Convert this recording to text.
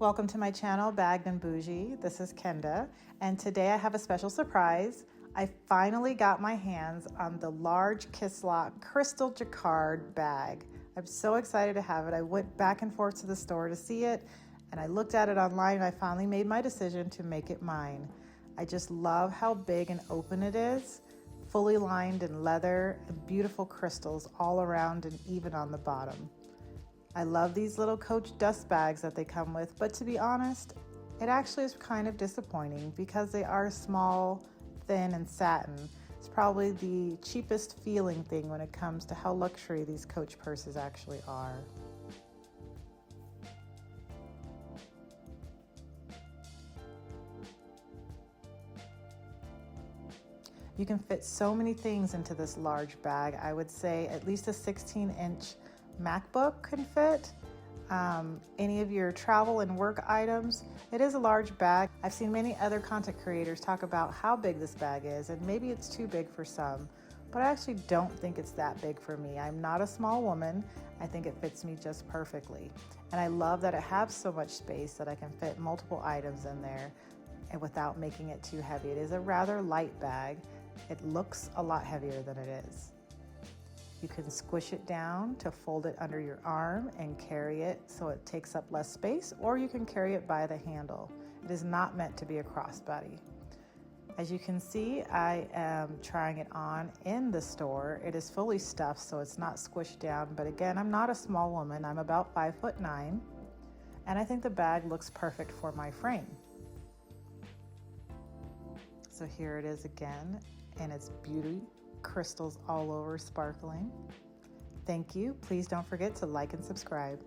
Welcome to my channel, Bagged and Bougie. This is Kenda, and today I have a special surprise. I finally got my hands on the large Kisslock crystal jacquard bag. I'm so excited to have it. I went back and forth to the store to see it, and I looked at it online, and I finally made my decision to make it mine. I just love how big and open it is, fully lined in leather and beautiful crystals all around and even on the bottom. I love these little Coach dust bags that they come with, but to be honest, it actually is kind of disappointing because they are small, thin, and satin. It's probably the cheapest feeling thing when it comes to how luxury these Coach purses actually are. You can fit so many things into this large bag. I would say at least a 16-inch MacBook can fit. Any of your travel and work items. It is a large bag. I've seen many other content creators talk about how big this bag is, and maybe it's too big for some, but I actually don't think it's that big for me. I'm not a small woman. I think it fits me just perfectly. And I love that it has so much space that I can fit multiple items in there and without making it too heavy. It is a rather light bag. It looks a lot heavier than it is. You can squish it down to fold it under your arm and carry it so it takes up less space, or you can carry it by the handle. It is not meant to be a crossbody. As you can see, I am trying it on in the store. It is fully stuffed, so it's not squished down, but again, I'm not a small woman. I'm about 5'9", and I think the bag looks perfect for my frame. So here it is again, and it's beauty. Crystals all over, sparkling. Thank you. Please don't forget to like and subscribe.